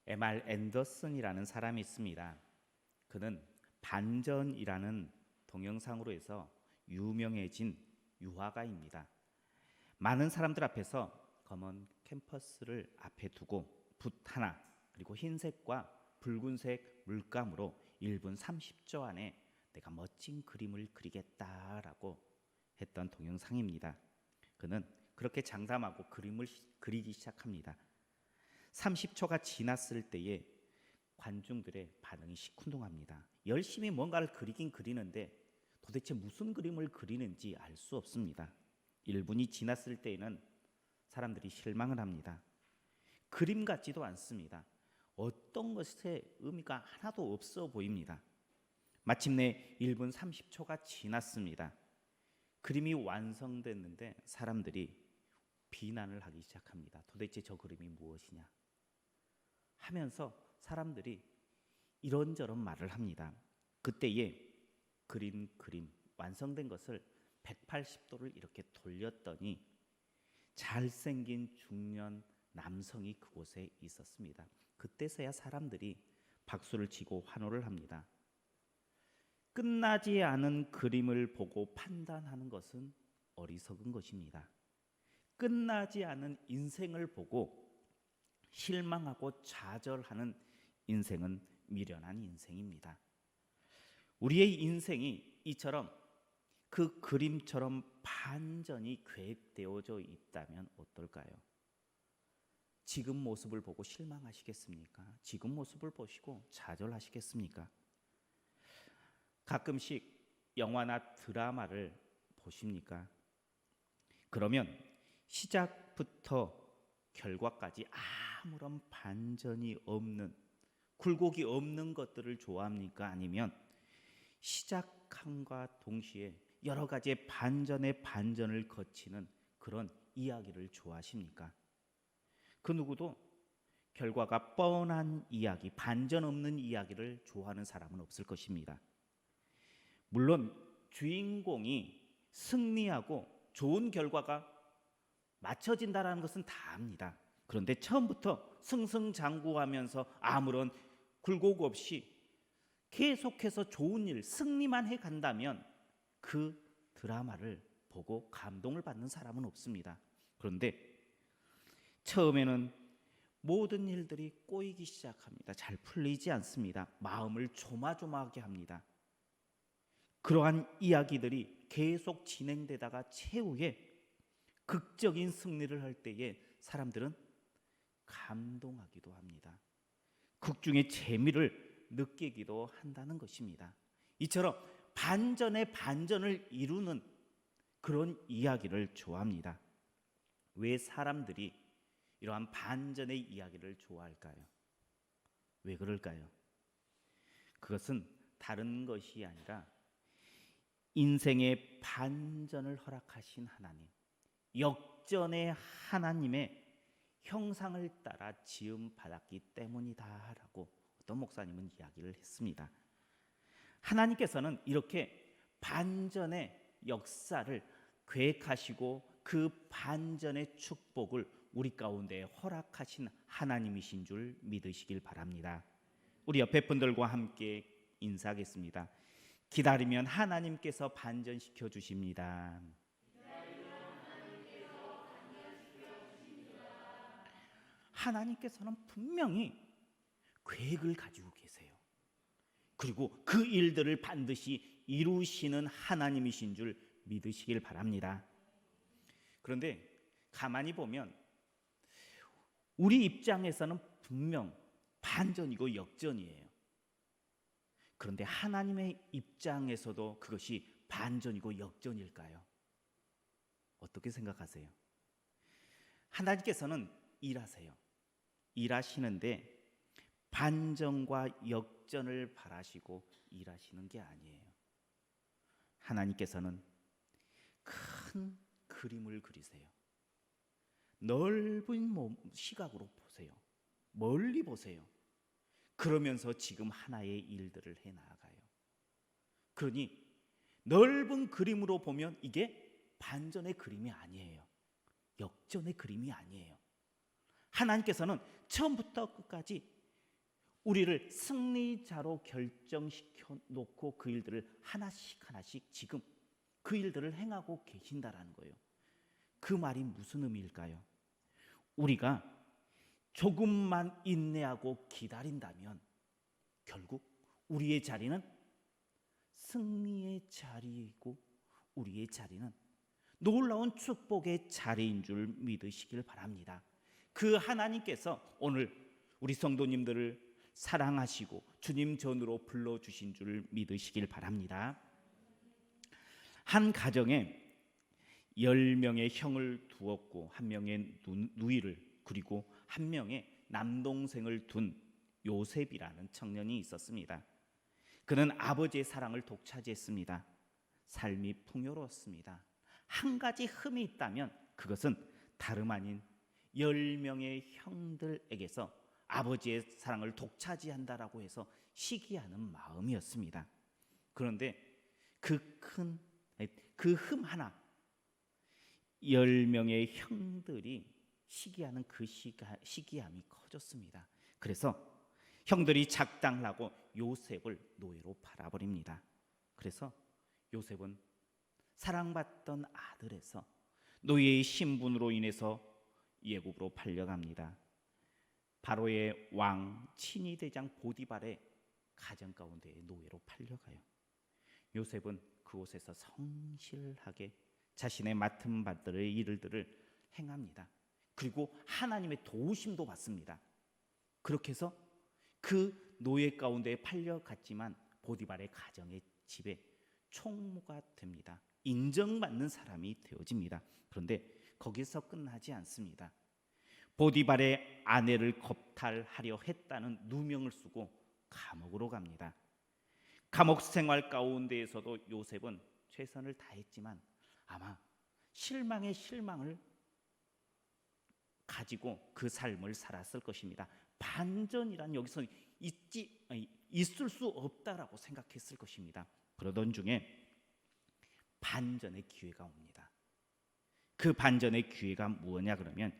M.R. 앤더슨이라는 사람이 있습니다. 그는 반전이라는 동영상으로 해서 유명해진 유화가입니다. 많은 사람들 앞에서 검은 캔버스를 앞에 두고 붓 하나 그리고 흰색과 붉은색 물감으로 1분 30초 안에 내가 멋진 그림을 그리겠다라고 했던 동영상입니다. 그는 그렇게 장담하고 그림을 그리기 시작합니다. 30초가 지났을 때에 관중들의 반응이 시큰둥합니다. 열심히 뭔가를 그리긴 그리는데 도대체 무슨 그림을 그리는지 알 수 없습니다. 1분이 지났을 때에는 사람들이 실망을 합니다. 그림 같지도 않습니다. 어떤 것에 의미가 하나도 없어 보입니다. 마침내 1분 30초가 지났습니다. 그림이 완성됐는데 사람들이 비난을 하기 시작합니다. 도대체 저 그림이 무엇이냐 하면서 사람들이 이런저런 말을 합니다. 그때에 그린 그림 완성된 것을 180도를 이렇게 돌렸더니 잘생긴 중년 남성이 그곳에 있었습니다. 그때서야 사람들이 박수를 치고 환호를 합니다. 끝나지 않은 그림을 보고 판단하는 것은 어리석은 것입니다. 끝나지 않은 인생을 보고 실망하고 좌절하는 인생은 미련한 인생입니다. 우리의 인생이 이처럼 그 그림처럼 반전이 계획되어져 있다면 어떨까요? 지금 모습을 보고 실망하시겠습니까? 지금 모습을 보시고 좌절하시겠습니까? 가끔씩 영화나 드라마를 보십니까? 그러면 시작부터 결과까지 아무런 반전이 없는, 굴곡이 없는 것들을 좋아합니까? 아니면 시작함과 동시에 여러 가지의 반전의 반전을 거치는 그런 이야기를 좋아하십니까? 그 누구도 결과가 뻔한 이야기, 반전 없는 이야기를 좋아하는 사람은 없을 것입니다. 물론 주인공이 승리하고 좋은 결과가 맞춰진다는 것은 다 압니다. 그런데 처음부터 승승장구하면서 아무런 굴곡 없이 계속해서 좋은 일, 승리만 해간다면 그 드라마를 보고 감동을 받는 사람은 없습니다. 그런데 처음에는 모든 일들이 꼬이기 시작합니다. 잘 풀리지 않습니다. 마음을 조마조마하게 합니다. 그러한 이야기들이 계속 진행되다가 최후에 극적인 승리를 할 때에 사람들은 감동하기도 합니다. 극중의 재미를 느끼기도 한다는 것입니다. 이처럼 반전의 반전을 이루는 그런 이야기를 좋아합니다. 왜 사람들이 이러한 반전의 이야기를 좋아할까요? 왜 그럴까요? 그것은 다른 것이 아니라 인생의 반전을 허락하신 하나님, 역전의 하나님의 형상을 따라 지음 받았기 때문이다라고 어떤 목사님은 이야기를 했습니다. 하나님께서는 이렇게 반전의 역사를 계획하시고 그 반전의 축복을 우리 가운데 허락하신 하나님이신 줄 믿으시길 바랍니다. 우리 옆에 분들과 함께 인사하겠습니다. 기다리면 하나님께서 반전시켜 주십니다. 하나님께서는 분명히 계획을 가지고 계세요. 그리고 그 일들을 반드시 이루시는 하나님이신 줄 믿으시길 바랍니다. 그런데 가만히 보면 우리 입장에서는 분명 반전이고 역전이에요. 그런데 하나님의 입장에서도 그것이 반전이고 역전일까요? 어떻게 생각하세요? 하나님께서는 일하세요. 일하시는데 반전과 역전을 바라시고 일하시는 게 아니에요. 하나님께서는 큰 그림을 그리세요. 넓은 시각으로 보세요. 멀리 보세요. 그러면서 지금 하나의 일들을 해나가요. 그러니 넓은 그림으로 보면 이게 반전의 그림이 아니에요. 역전의 그림이 아니에요. 하나님께서는 처음부터 끝까지 우리를 승리자로 결정시켜 놓고 그 일들을 하나씩 지금 그 일들을 행하고 계신다라는 거예요. 그 말이 무슨 의미일까요? 우리가 조금만 인내하고 기다린다면 결국 우리의 자리는 승리의 자리이고 우리의 자리는 놀라운 축복의 자리인 줄 믿으시길 바랍니다. 그 하나님께서 오늘 우리 성도님들을 사랑하시고 주님 전으로 불러주신 줄 믿으시길 바랍니다. 한 가정에 10명의 형을 두었고 한 명의 누이를 그리고 한 명의 남동생을 둔 요셉이라는 청년이 있었습니다. 그는 아버지의 사랑을 독차지했습니다. 삶이 풍요로웠습니다. 한 가지 흠이 있다면 그것은 다름 아닌 10명의 형들에게서 아버지의 사랑을 독차지한다라고 해서 시기하는 마음이었습니다. 그런데 그 흠 하나, 10명의 형들이 시기하는 그 시기함이 커졌습니다. 그래서 형들이 작당을 하고 요셉을 노예로 팔아버립니다. 그래서 요셉은 사랑받던 아들에서 노예의 신분으로 인해서 예굽으로 팔려갑니다. 바로의 왕 친위 대장 보디발의 가정 가운데 노예로 팔려가요. 요셉은 그곳에서 성실하게 자신의 맡은 바들의 일들을 행합니다. 그리고 하나님의 도우심도 받습니다. 그렇게 해서 그 노예 가운데 팔려갔지만 보디발의 가정의 집에 총무가 됩니다. 인정받는 사람이 되어집니다. 그런데 거기서 끝나지 않습니다. 보디발의 아내를 겁탈하려 했다는 누명을 쓰고 감옥으로 갑니다. 감옥 생활 가운데에서도 요셉은 최선을 다했지만 아마 실망의 실망을 가지고 그 삶을 살았을 것입니다. 반전이란 여기서 있을 수 없다라고 생각했을 것입니다. 그러던 중에 반전의 기회가 옵니다. 그 반전의 기회가 무엇냐 그러면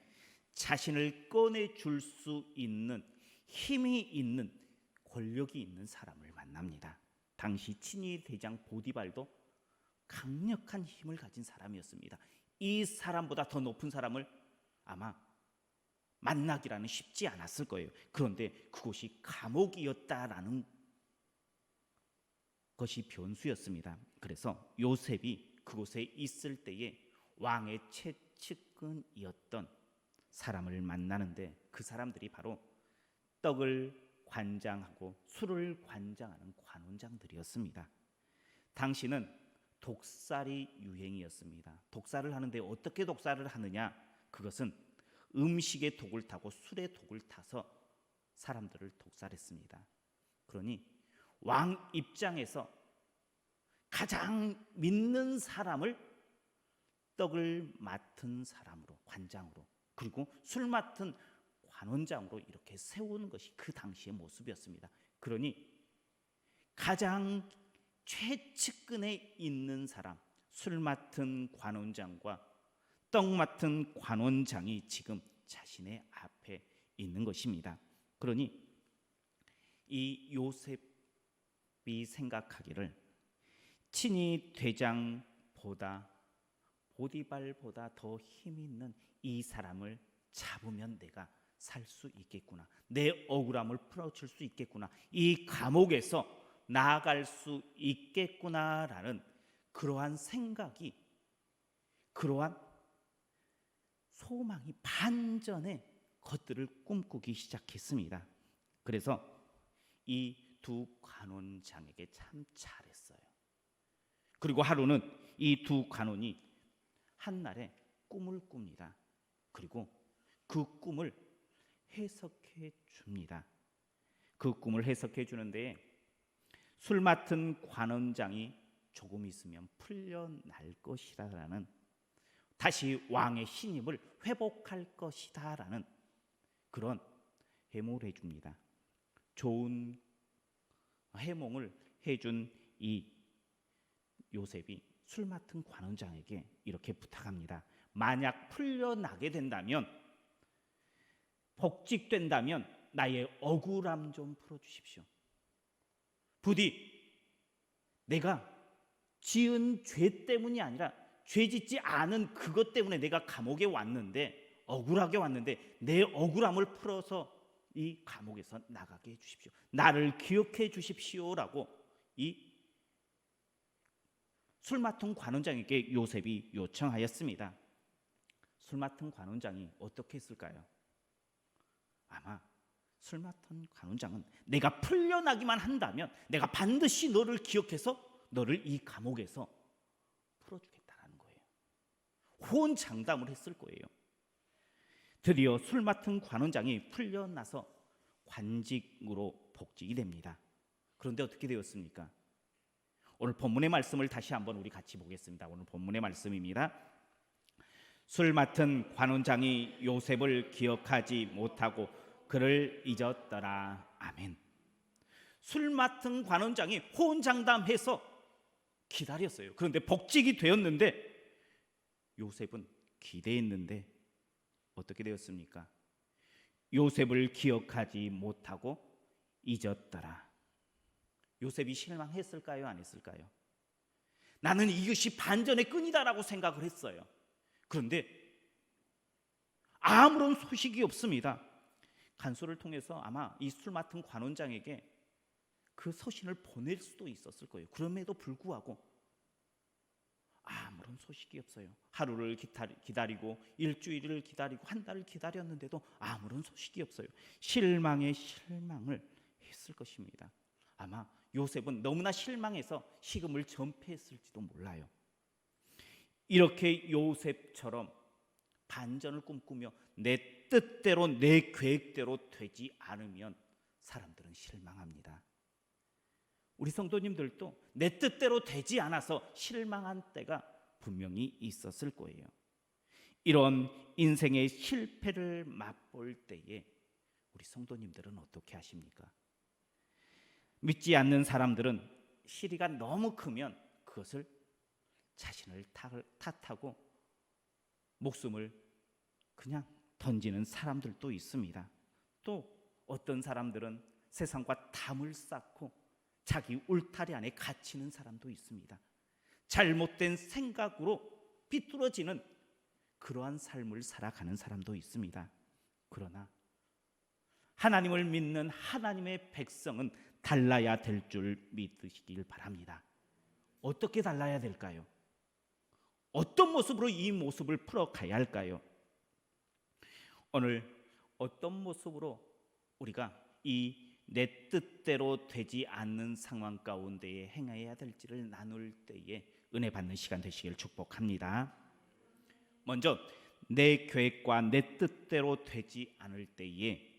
자신을 꺼내줄 수 있는 힘이 있는 권력이 있는 사람을 만납니다. 당시 친위 대장 보디발도 강력한 힘을 가진 사람이었습니다. 이 사람보다 더 높은 사람을 아마 만나기라는 쉽지 않았을 거예요. 그런데 그곳이 감옥이었다라는 것이 변수였습니다. 그래서 요셉이 그곳에 있을 때에 왕의 최측근이었던 사람을 만나는데 그 사람들이 바로 떡을 관장하고 술을 관장하는 관원장들이었습니다. 당시는 독살이 유행이었습니다. 독살을 하는데 어떻게 독살을 하느냐? 그것은 음식에 독을 타고 술에 독을 타서 사람들을 독살했습니다. 그러니 왕 입장에서 가장 믿는 사람을 떡을 맡은 사람으로, 관장으로, 그리고 술 맡은 관원장으로 이렇게 세우는 것이 그 당시의 모습이었습니다. 그러니 가장 최측근에 있는 사람, 술 맡은 관원장과 떡 맡은 관원장이 지금 자신의 앞에 있는 것입니다. 그러니 이 요셉이 생각하기를 친위 대장보다 보디발보다 더 힘 있는 이 사람을 잡으면 내가 살 수 있겠구나. 내 억울함을 풀어줄 수 있겠구나. 이 감옥에서 나아갈 수 있겠구나라는 그러한 생각이, 그러한 소망이 반전의 것들을 꿈꾸기 시작했습니다. 그래서 이 두 관원장에게 참 잘했어요. 그리고 하루는 이 두 관원이 한날에 꿈을 꿉니다. 그리고 그 꿈을 해석해 줍니다. 그 꿈을 해석해 주는데 술 맡은 관원장이 조금 있으면 풀려날 것이라는, 다시 왕의 신임을 회복할 것이다라는 그런 해몽을 해줍니다. 좋은 해몽을 해준 이 요셉이 술 맡은 관원장에게 이렇게 부탁합니다. 만약 풀려나게 된다면, 복직된다면 나의 억울함 좀 풀어주십시오. 부디 내가 지은 죄 때문이 아니라 죄 짓지 않은 그것 때문에 내가 감옥에 왔는데, 억울하게 왔는데 내 억울함을 풀어서 이 감옥에서 나가게 해주십시오. 나를 기억해 주십시오라고 이 술 맡은 관원장에게 요셉이 요청하였습니다. 술 맡은 관원장이 어떻게 했을까요? 아마 술 맡은 관원장은 내가 풀려나기만 한다면 내가 반드시 너를 기억해서 너를 이 감옥에서 풀어주겠다는 거예요. 호언장담을 했을 거예요. 드디어 술 맡은 관원장이 풀려나서 관직으로 복직이 됩니다. 그런데 어떻게 되었습니까? 오늘 본문의 말씀을 다시 한번 우리 같이 보겠습니다. 오늘 본문의 말씀입니다. 술 맡은 관원장이 요셉을 기억하지 못하고 그를 잊었더라. 아멘. 술 맡은 관원장이 호언장담해서 기다렸어요. 그런데 복직이 되었는데 요셉은 기대했는데 어떻게 되었습니까? 요셉을 기억하지 못하고 잊었더라. 요셉이 실망했을까요? 안 했을까요? 나는 이것이 반전의 끈이다라고 생각을 했어요. 그런데 아무런 소식이 없습니다. 간소를 통해서 아마 이 술 맡은 관원장에게 그 서신을 보낼 수도 있었을 거예요. 그럼에도 불구하고 아무런 소식이 없어요. 하루를 기다리고 일주일을 기다리고 한 달을 기다렸는데도 아무런 소식이 없어요. 실망에 실망을 했을 것입니다. 아마 요셉은 너무나 실망해서 식음을 전폐했을지도 몰라요. 이렇게 요셉처럼 반전을 꿈꾸며 내 뜻대로 내 계획대로 되지 않으면 사람들은 실망합니다. 우리 성도님들도 내 뜻대로 되지 않아서 실망한 때가 분명히 있었을 거예요. 이런 인생의 실패를 맛볼 때에 우리 성도님들은 어떻게 하십니까? 믿지 않는 사람들은 시리가 너무 크면 그것을 자신을 탓하고 목숨을 그냥 던지는 사람들도 있습니다. 또 어떤 사람들은 세상과 담을 쌓고 자기 울타리 안에 갇히는 사람도 있습니다. 잘못된 생각으로 비뚤어지는 그러한 삶을 살아가는 사람도 있습니다. 그러나 하나님을 믿는 하나님의 백성은 달라야 될 줄 믿으시길 바랍니다. 어떻게 달라야 될까요? 어떤 모습으로 이 모습을 풀어가야 할까요? 오늘 어떤 모습으로 우리가 이 내 뜻대로 되지 않는 상황 가운데에 행해야 될지를 나눌 때에 은혜 받는 시간 되시길 축복합니다. 먼저 내 계획과 내 뜻대로 되지 않을 때에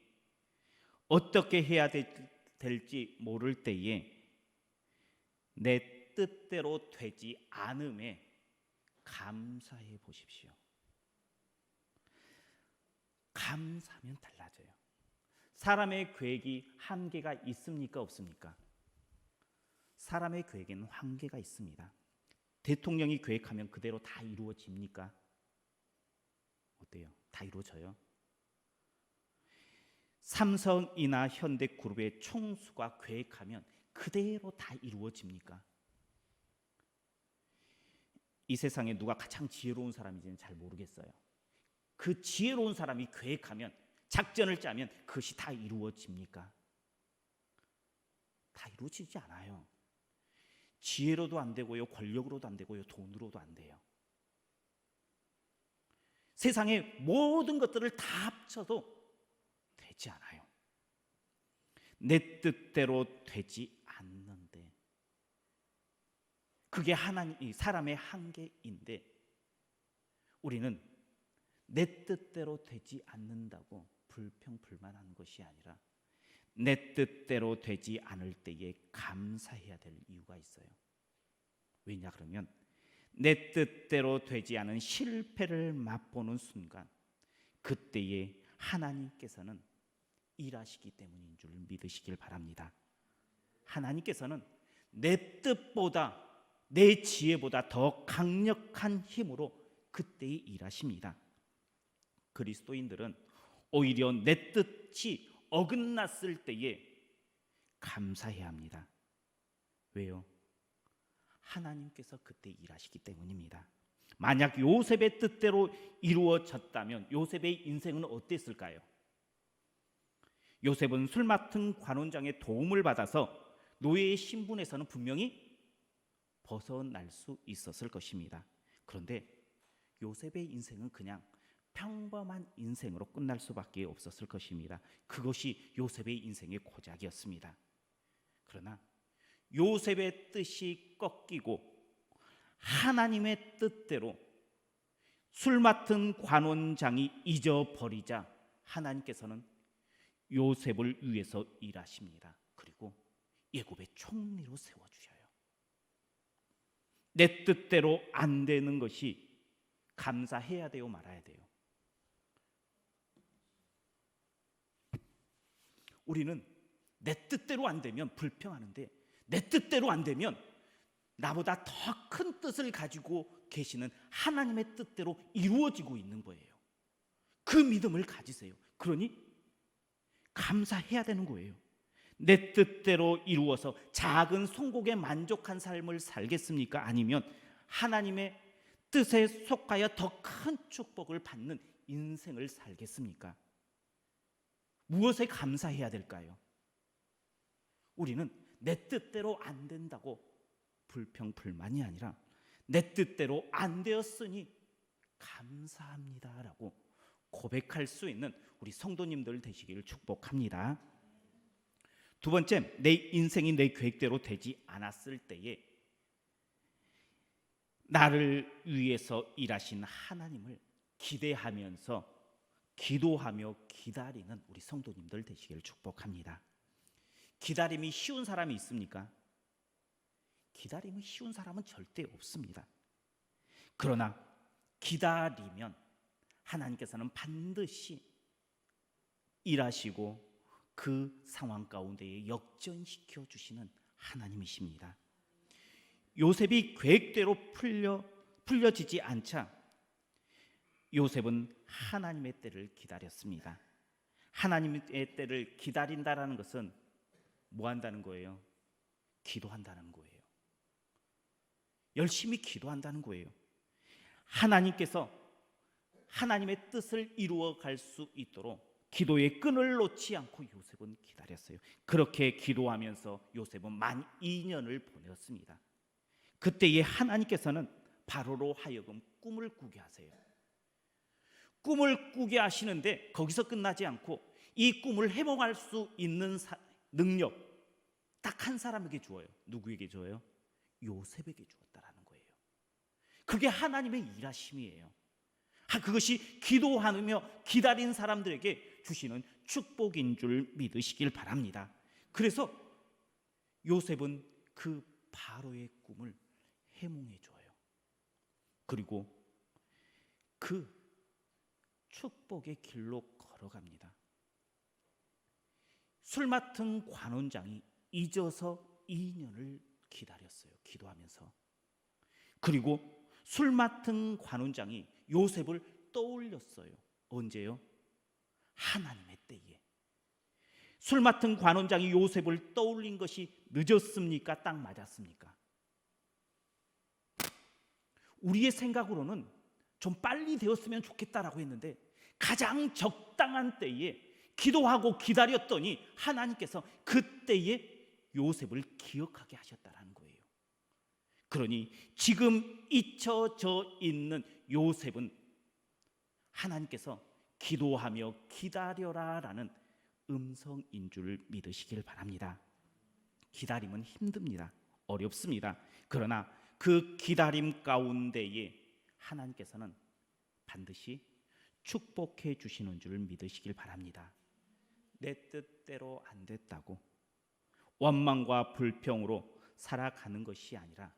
어떻게 해야 될지 모를 때에 내 뜻대로 되지 않음에 감사해 보십시오. 감사하면 달라져요. 사람의 계획이 한계가 있습니까? 없습니까? 사람의 계획에는 한계가 있습니다. 대통령이 계획하면 그대로 다 이루어집니까? 어때요? 다 이루어져요? 삼성이나 현대그룹의 총수가 계획하면 그대로 다 이루어집니까? 이 세상에 누가 가장 지혜로운 사람인지는 잘 모르겠어요. 그 지혜로운 사람이 계획하면, 작전을 짜면 그것이 다 이루어집니까? 다 이루어지지 않아요. 지혜로도 안 되고요, 권력으로도 안 되고요, 돈으로도 안 돼요. 세상의 모든 것들을 다 합쳐도 되지 않아요. 내 뜻대로 되지 않는데, 그게 사람의 한계인데, 우리는 내 뜻대로 되지 않는다고 불평불만하는 것이 아니라 내 뜻대로 되지 않을 때에 감사해야 될 이유가 있어요. 왜냐 그러면 내 뜻대로 되지 않은 실패를 맛보는 순간, 그때에 하나님께서는 일하시기 때문인 줄 믿으시길 바랍니다. 하나님께서는 내 뜻보다, 내 지혜보다 더 강력한 힘으로 그때에 일하십니다. 그리스도인들은 오히려 내 뜻이 어긋났을 때에 감사해야 합니다. 왜요? 하나님께서 그때 일하시기 때문입니다. 만약 요셉의 뜻대로 이루어졌다면 요셉의 인생은 어땠을까요? 요셉은 술 맡은 관원장의 도움을 받아서 노예의 신분에서는 분명히 벗어날 수 있었을 것입니다. 그런데 요셉의 인생은 그냥 평범한 인생으로 끝날 수밖에 없었을 것입니다. 그것이 요셉의 인생의 고작이었습니다. 그러나 요셉의 뜻이 꺾이고 하나님의 뜻대로 술 맡은 관원장이 잊어버리자 하나님께서는 요셉을 위해서 일하십니다. 그리고 애굽의 총리로 세워주셔요. 내 뜻대로 안 되는 것이 감사해야 돼요, 말아야 돼요? 우리는 내 뜻대로 안 되면 불평하는데 내 뜻대로 안 되면 나보다 더 큰 뜻을 가지고 계시는 하나님의 뜻대로 이루어지고 있는 거예요. 그 믿음을 가지세요. 그러니 감사해야 되는 거예요. 내 뜻대로 이루어서 작은 성공에 만족한 삶을 살겠습니까? 아니면 하나님의 뜻에 속하여 더 큰 축복을 받는 인생을 살겠습니까? 무엇에 감사해야 될까요? 우리는 내 뜻대로 안 된다고 불평불만이 아니라 내 뜻대로 안 되었으니 감사합니다라고 고백할 수 있는 우리 성도님들 되시기를 축복합니다. 두 번째, 내 인생이 내 계획대로 되지 않았을 때에 나를 위해서 일하신 하나님을 기대하면서 기도하며 기다리는 우리 성도님들 되시기를 축복합니다. 기다림이 쉬운 사람이 있습니까? 기다림이 쉬운 사람은 절대 없습니다. 그러나 기다리면 하나님께서는 반드시 일하시고 그 상황 가운데에 역전시켜 주시는 하나님이십니다. 요셉이 계획대로 풀려지지 않자 요셉은 하나님의 때를 기다렸습니다. 하나님의 때를 기다린다라는 것은 뭐 한다는 거예요? 기도한다는 거예요. 열심히 기도한다는 거예요. 하나님께서 하나님의 뜻을 이루어 갈 수 있도록 기도의 끈을 놓지 않고 요셉은 기다렸어요. 그렇게 기도하면서 요셉은 만 2년을 보냈습니다. 그때에 하나님께서는 바로로 하여금 꿈을 꾸게 하세요. 꿈을 꾸게 하시는데 거기서 끝나지 않고 이 꿈을 해몽할 수 있는 능력 딱 한 사람에게 주어요. 누구에게 줘요? 요셉에게 주었다라는 거예요. 그게 하나님의 일하심이에요. 그것이 기도하며 기다린 사람들에게 주시는 축복인 줄 믿으시길 바랍니다. 그래서 요셉은 그 바로의 꿈을 해몽해 줘요. 그리고 그 축복의 길로 걸어갑니다. 술 맡은 관원장이 잊어서 2년을 기다렸어요. 기도하면서. 그리고 술 맡은 관원장이 요셉을 떠올렸어요. 언제요? 하나님의 때에. 술 맡은 관원장이 요셉을 떠올린 것이 늦었습니까? 딱 맞았습니까? 우리의 생각으로는 좀 빨리 되었으면 좋겠다라고 했는데 가장 적당한 때에 기도하고 기다렸더니 하나님께서 그때에 요셉을 기억하게 하셨다라는 거예요. 그러니 지금 잊혀져 있는 요셉은 하나님께서 기도하며 기다려라라는 음성인 줄 믿으시길 바랍니다. 기다림은 힘듭니다. 어렵습니다. 그러나 그 기다림 가운데에 하나님께서는 반드시 축복해 주시는 줄 믿으시길 바랍니다. 내 뜻대로 안 됐다고 원망과 불평으로 살아가는 것이 아니라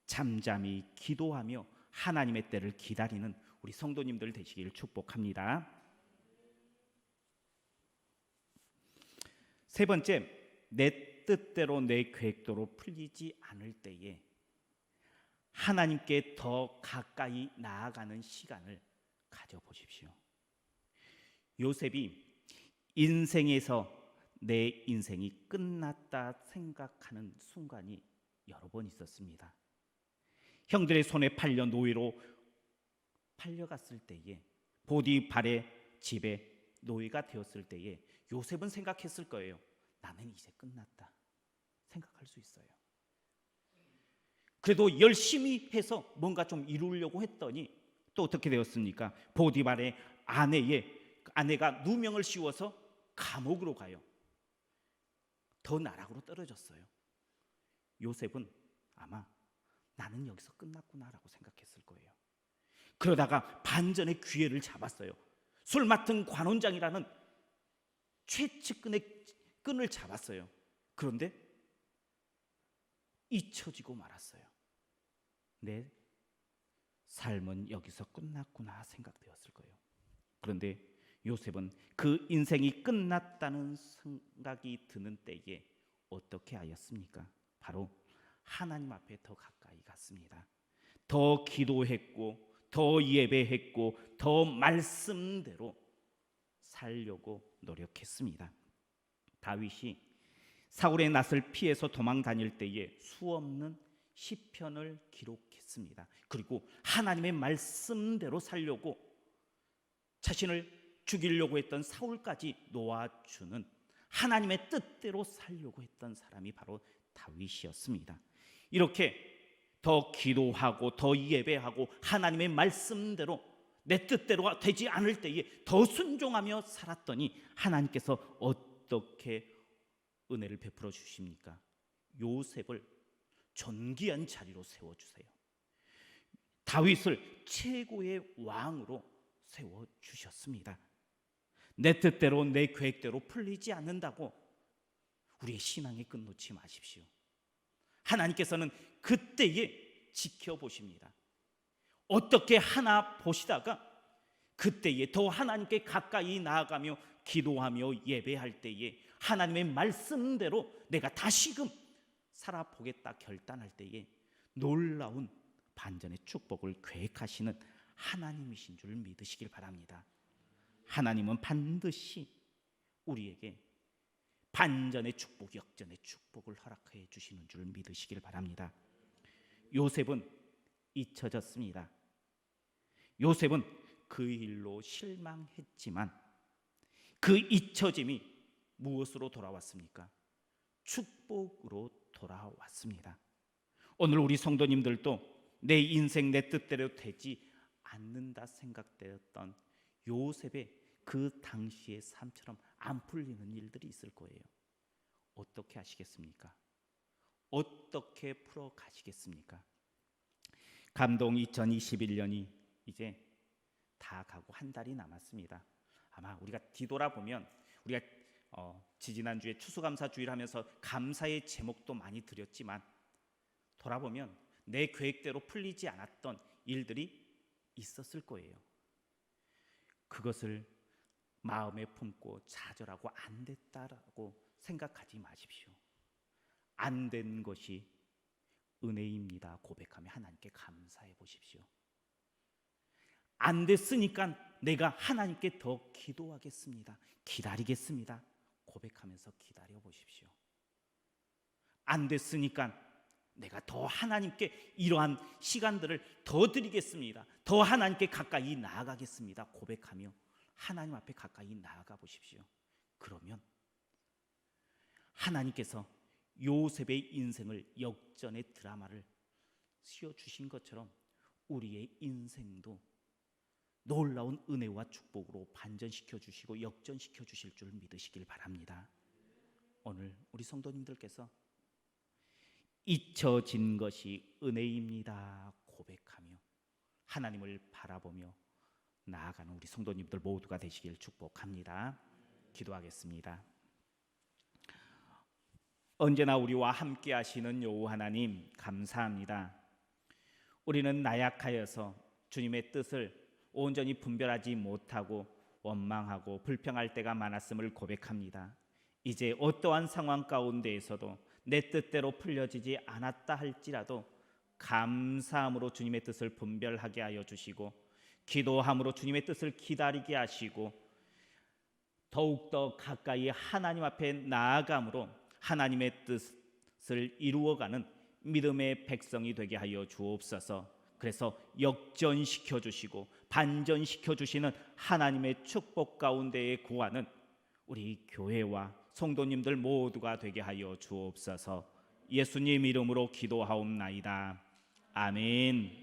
잠잠히 기도하며 하나님의 때를 기다리는 우리 성도님들 되시길 축복합니다. 세 번째, 내 뜻대로 내 계획대로 풀리지 않을 때에 하나님께 더 가까이 나아가는 시간을 가져보십시오. 요셉이 인생에서 내 인생이 끝났다 생각하는 순간이 여러 번 있었습니다. 형들의 손에 팔려 노예로 팔려갔을 때에, 보디발의 집에 노예가 되었을 때에 요셉은 생각했을 거예요. 나는 이제 끝났다 생각할 수 있어요. 그래도 열심히 해서 뭔가 좀 이루려고 했더니 또 어떻게 되었습니까? 보디발의 아내가 누명을 씌워서 감옥으로 가요. 더 나락으로 떨어졌어요. 요셉은 아마 나는 여기서 끝났구나라고 생각했을 거예요. 그러다가 반전의 기회를 잡았어요. 술 맡은 관원장이라는 최측근의 끈을 잡았어요. 그런데 잊혀지고 말았어요. 내 삶은 여기서 끝났구나 생각되었을 거예요. 그런데 요셉은 그 인생이 끝났다는 생각이 드는 때에 어떻게 하였습니까? 바로 하나님 앞에 더 가까이 갔습니다. 더 기도했고, 더 예배했고, 더 말씀대로 살려고 노력했습니다. 다윗이 사울의 낯을 피해서 도망 다닐 때에 수없는 시편을 기록했습니다. 그리고 하나님의 말씀대로 살려고 자신을 죽이려고 했던 사울까지 놓아주는 하나님의 뜻대로 살려고 했던 사람이 바로 다윗이었습니다. 이렇게 더 기도하고 더 예배하고 하나님의 말씀대로 내 뜻대로 되지 않을 때에 더 순종하며 살았더니 하나님께서 어떻게 은혜를 베풀어 주십니까? 요셉을 존귀한 자리로 세워주세요. 다윗을 최고의 왕으로 세워주셨습니다. 내 뜻대로 내 계획대로 풀리지 않는다고 우리의 신앙에 끝놓지 마십시오. 하나님께서는 그때에 지켜보십니다. 어떻게 하나 보시다가 그때에 더 하나님께 가까이 나아가며 기도하며 예배할 때에 하나님의 말씀대로 내가 다시금 살아보겠다 결단할 때에 놀라운 반전의 축복을 계획하시는 하나님이신 줄 믿으시길 바랍니다. 하나님은 반드시 우리에게 반전의 축복, 역전의 축복을 허락해 주시는 줄 믿으시길 바랍니다. 요셉은 잊혀졌습니다. 요셉은 그 일로 실망했지만 그 잊혀짐이 무엇으로 돌아왔습니까? 축복으로 돌아왔습니다. 오늘 우리 성도님들도 내 인생 내 뜻대로 되지 않는다 생각되었던 요셉의 그 당시의 삶처럼 안 풀리는 일들이 있을 거예요. 어떻게 하시겠습니까? 어떻게 풀어 가시겠습니까? 감동 2021년이 이제 다 가고 한 달이 남았습니다. 아마 우리가 뒤돌아보면 우리가 지지난주에 추수감사주일 하면서 감사의 제목도 많이 드렸지만 돌아보면 내 계획대로 풀리지 않았던 일들이 있었을 거예요. 그것을 마음에 품고 좌절하고 안 됐다라고 생각하지 마십시오. 안 된 것이 은혜입니다 고백하며 하나님께 감사해 보십시오. 안 됐으니까 내가 하나님께 더 기도하겠습니다, 기다리겠습니다 고백하면서 기다려 보십시오. 안 됐으니까 내가 더 하나님께 이러한 시간들을 더 드리겠습니다, 더 하나님께 가까이 나아가겠습니다 고백하며 하나님 앞에 가까이 나아가 보십시오. 그러면 하나님께서 요셉의 인생을 역전의 드라마를 씌워주신 것처럼 우리의 인생도 놀라운 은혜와 축복으로 반전시켜 주시고 역전시켜 주실 줄 믿으시길 바랍니다. 오늘 우리 성도님들께서 잊혀진 것이 은혜입니다 고백하며 하나님을 바라보며 나아가는 우리 성도님들 모두가 되시길 축복합니다. 기도하겠습니다. 언제나 우리와 함께 하시는 여호와 하나님 감사합니다. 우리는 나약하여서 주님의 뜻을 온전히 분별하지 못하고 원망하고 불평할 때가 많았음을 고백합니다. 이제 어떠한 상황 가운데에서도 내 뜻대로 풀려지지 않았다 할지라도 감사함으로 주님의 뜻을 분별하게 하여 주시고 기도함으로 주님의 뜻을 기다리게 하시고 더욱더 가까이 하나님 앞에 나아감으로 하나님의 뜻을 이루어가는 믿음의 백성이 되게 하여 주옵소서. 그래서 역전시켜 주시고 반전시켜 주시는 하나님의 축복 가운데에 구하는 우리 교회와 성도님들 모두가 되게 하여 주옵소서. 예수님 이름으로 기도하옵나이다. 아멘.